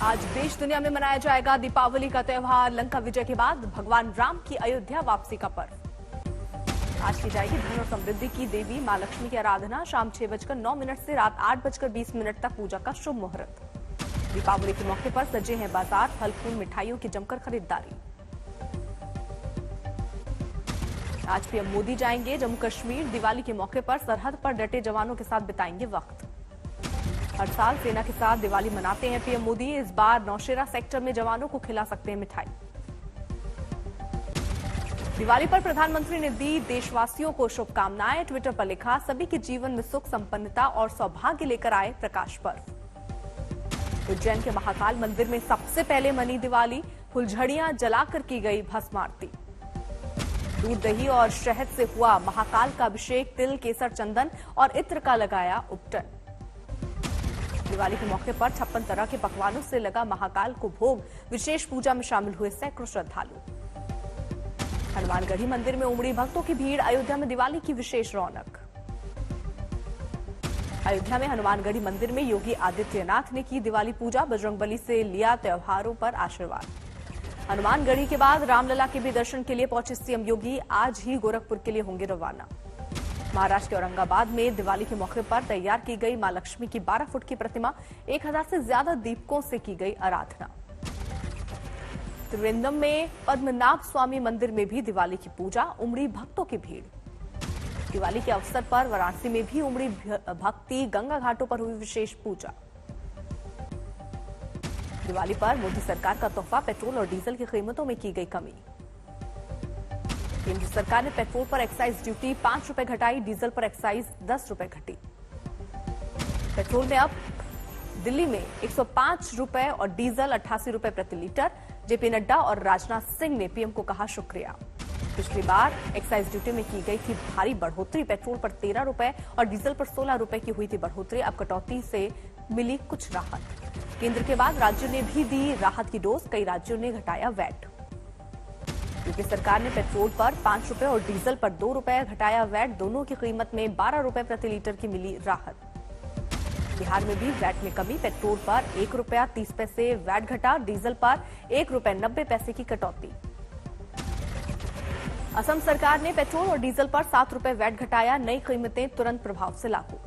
आज देश दुनिया में मनाया जाएगा दीपावली का त्योहार। लंका विजय के बाद भगवान राम की अयोध्या वापसी का पर्व। आज की जाएगी धन और समृद्धि की देवी मां लक्ष्मी की आराधना। शाम 6:09 से रात 8:20 तक पूजा का शुभ मुहूर्त। दीपावली के मौके पर सजे हैं बाजार, फल फूल मिठाइयों की जमकर खरीदारी। आज पीएम मोदी जाएंगे जम्मू कश्मीर। दिवाली के मौके पर सरहद पर डटे जवानों के साथ बिताएंगे वक्त। हर साल सेना के साथ दिवाली मनाते हैं पीएम मोदी। इस बार नौशेरा सेक्टर में जवानों को खिला सकते हैं मिठाई। दिवाली पर प्रधानमंत्री ने दी देशवासियों को शुभकामनाएं। ट्विटर पर लिखा, सभी के जीवन में सुख, संपन्नता और सौभाग्य लेकर आए प्रकाश पर्व। उज्जैन के महाकाल मंदिर में सबसे पहले मनी दिवाली। फुलझड़ियां जलाकर की गई भस्म आरती। दूध, दही और शहद से हुआ महाकाल का अभिषेक। तिल, केसर, चंदन और इत्र का लगाया उपटन। दिवाली के मौके पर 56 तरह के पकवानों से लगा महाकाल को भोग। विशेष पूजा में शामिल हुए सैकड़ों श्रद्धालु। हनुमानगढ़ी मंदिर में उमड़ी भक्तों की भीड़। अयोध्या में दिवाली की विशेष रौनक। अयोध्या में हनुमानगढ़ी मंदिर में योगी आदित्यनाथ ने की दिवाली पूजा। बजरंगबली से लिया त्योहारों पर आशीर्वाद। हनुमानगढ़ी के बाद रामलला के भी दर्शन के लिए पहुंचे सीएम योगी। आज ही गोरखपुर के लिए होंगे रवाना। महाराष्ट्र के औरंगाबाद में दिवाली के मौके पर तैयार की गई मां लक्ष्मी की 12 फुट की प्रतिमा। 1000 से ज्यादा दीपकों से की गई आराधना। त्रिवेंद्रम में पद्मनाभ स्वामी मंदिर में भी दिवाली की पूजा। उमड़ी भक्तों की भीड़। दिवाली के अवसर पर वाराणसी में भी उमड़ी भक्ति। गंगा घाटों पर हुई विशेष पूजा। दिवाली पर मोदी सरकार का तोहफा, पेट्रोल और डीजल की कीमतों में की गई कमी। केंद्र सरकार ने पेट्रोल पर एक्साइज ड्यूटी 5 रुपए घटाई। डीजल पर एक्साइज 10 रुपए घटी। पेट्रोल में अब दिल्ली में 105 रुपए और डीजल 88 रुपए प्रति लीटर। जेपी नड्डा और राजनाथ सिंह ने पीएम को कहा शुक्रिया। पिछली बार एक्साइज ड्यूटी में की गई थी भारी बढ़ोतरी। पेट्रोल पर 13 रुपए और डीजल पर 16 रुपए की हुई थी बढ़ोतरी। अब कटौती से मिली कुछ राहत। केंद्र के बाद राज्यों ने भी दी राहत की डोज। कई राज्यों ने घटाया वैट। यूपी सरकार ने पेट्रोल पर 5 रुपए और डीजल पर 2 रुपए घटाया वैट। दोनों की कीमत में 12 रुपए प्रति लीटर की मिली राहत। बिहार में भी वैट में कमी। पेट्रोल पर 1 रुपया 30 पैसे वैट घटा। डीजल पर 1 रुपए 90 पैसे की कटौती। असम सरकार ने पेट्रोल और डीजल पर 7 रुपए वैट घटाया। नई कीमतें तुरंत प्रभाव से लागू।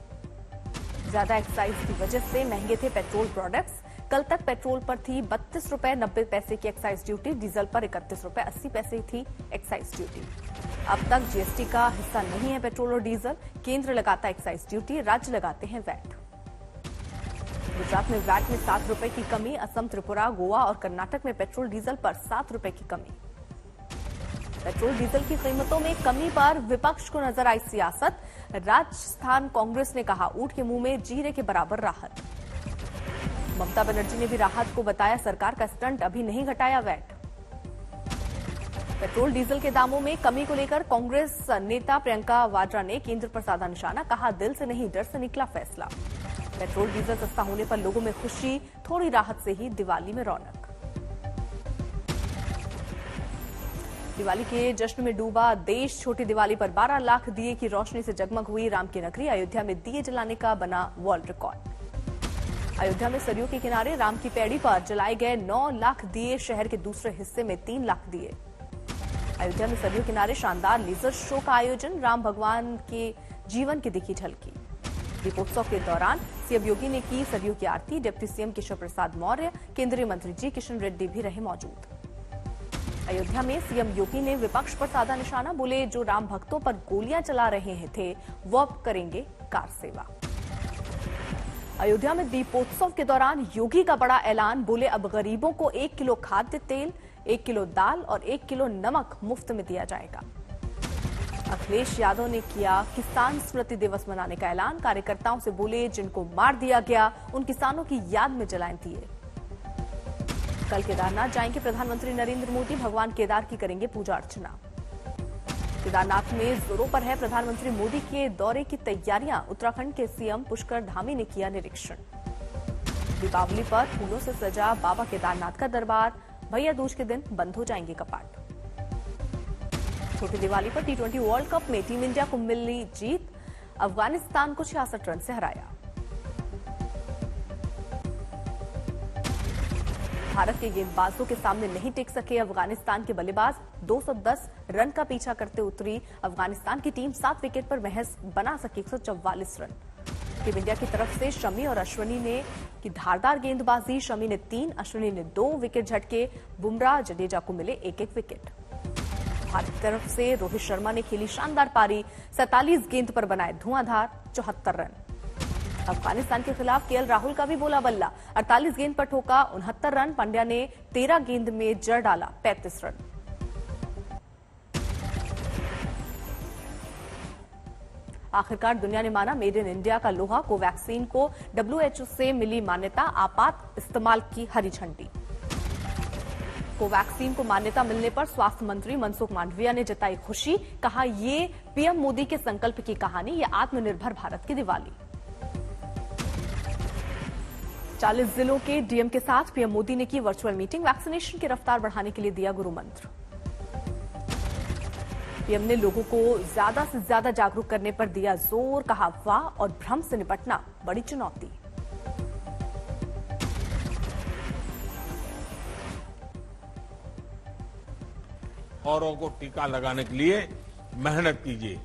ज्यादा एक्साइज की वजह से महंगे थे पेट्रोल प्रोडक्ट्स। कल तक पेट्रोल पर थी 32 रुपए 90 पैसे की एक्साइज ड्यूटी। डीजल पर 31 रुपए 80 पैसे थी एक्साइज ड्यूटी। अब तक जीएसटी का हिस्सा नहीं है पेट्रोल और डीजल। केंद्र लगाता एक्साइज ड्यूटी, राज्य लगाते हैं वैट। गुजरात में वैट में 7 रुपए की कमी। असम, त्रिपुरा, गोवा और कर्नाटक में पेट्रोल डीजल पर 7 रुपए की कमी। पेट्रोल डीजल की कीमतों में कमी पर विपक्ष को नजर आई सियासत। राजस्थान कांग्रेस ने कहा, ऊंट के मुंह में जीरे के बराबर राहत। ममता बनर्जी ने भी राहत को बताया सरकार का स्टंट, अभी नहीं घटाया वैट। पेट्रोल डीजल के दामों में कमी को लेकर कांग्रेस नेता प्रियंका वाड्रा ने केंद्र पर साधा निशाना। कहा, दिल से नहीं डर से निकला फैसला। पेट्रोल डीजल सस्ता होने पर लोगों में खुशी, थोड़ी राहत से ही दिवाली में रौनक। दिवाली के जश्न में डूबा देश। छोटी दिवाली पर 12 लाख दिए की रोशनी से जगमग हुई राम की नगरी। अयोध्या में दिए जलाने का बना वर्ल्ड रिकॉर्ड। अयोध्या में सरयू के किनारे राम की पैड़ी पर जलाए गए 9 लाख दिए। शहर के दूसरे हिस्से में 3 लाख दिए। अयोध्या में सरयू किनारे शानदार लेजर शो का आयोजन। राम भगवान के जीवन की दिखी झलकी। दीपोत्सव के दौरान सीएम योगी ने की सरयू की आरती। डिप्टी सीएम केशव प्रसाद मौर्य, केंद्रीय मंत्री जी किशन रेड्डी भी रहे मौजूद। अयोध्या में सीएम योगी ने विपक्ष पर साधा निशाना। बोले, जो राम भक्तों पर गोलियां चला रहे थे वो अब करेंगे कार सेवा। अयोध्या में दीपोत्सव के दौरान योगी का बड़ा ऐलान। बोले, अब गरीबों को 1 किलो खाद्य तेल, 1 किलो दाल और 1 किलो नमक मुफ्त में दिया जाएगा। अखिलेश यादव ने किया किसान स्मृति दिवस मनाने का ऐलान। कार्यकर्ताओं से बोले, जिनको मार दिया गया उन किसानों की याद में जलाएं दिए। कल केदारनाथ जाएंगे प्रधानमंत्री नरेंद्र मोदी। भगवान केदार की करेंगे पूजा अर्चना। केदारनाथ में जोरों पर है प्रधानमंत्री मोदी के दौरे की तैयारियां। उत्तराखंड के सीएम पुष्कर धामी ने किया निरीक्षण। दीपावली पर फूलों से सजा बाबा केदारनाथ का दरबार। भैया दूज के दिन बंद हो जाएंगे कपाट। छोटी दिवाली पर T20 वर्ल्ड कप में टीम इंडिया को मिली जीत। अफगानिस्तान को 66 रन से हराया। भारत के गेंदबाजों के सामने नहीं टिक सके अफगानिस्तान के बल्लेबाज। 210 रन का पीछा करते उतरी अफगानिस्तान की टीम 7 विकेट पर महज बना सकी 144 रन। टीम इंडिया की तरफ से शमी और अश्विनी ने की धारदार गेंदबाजी। शमी ने 3, अश्विनी ने 2 विकेट झटके। बुमराह, जडेजा को मिले 1-1 विकेट। भारत की तरफ से रोहित शर्मा ने खेली शानदार पारी। 47 गेंद पर बनाए धुआंधार 74 रन। अफगानिस्तान के खिलाफ केएल राहुल का भी बोला बल्ला। 48 गेंद पर ठोका 69 रन। पंड्या ने 13 गेंद में जड़ डाला 35 रन। आखिरकार दुनिया ने माना मेड इन इंडिया का लोहा। कोवैक्सीन को WHO से मिली मान्यता। आपात इस्तेमाल की हरी झंडी। कोवैक्सीन को मान्यता मिलने पर स्वास्थ्य मंत्री मनसुख मांडविया ने जताई खुशी। कहा, ये पीएम मोदी के संकल्प की कहानी, ये आत्मनिर्भर भारत की दिवाली। 40 जिलों के डीएम के साथ पीएम मोदी ने की वर्चुअल मीटिंग। वैक्सीनेशन की रफ्तार बढ़ाने के लिए दिया गुरु मंत्र। पीएम ने लोगों को ज्यादा से ज्यादा जागरूक करने पर दिया जोर। कहा, अफवाह और भ्रम से निपटना बड़ी चुनौती। औरों को टीका लगाने के लिए मेहनत कीजिए,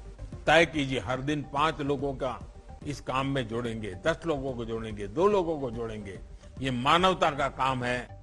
तय कीजिए। हर दिन 5 लोगों का इस काम में जोड़ेंगे, 10 लोगों को जोड़ेंगे, 2 लोगों को जोड़ेंगे। ये मानवता का काम है।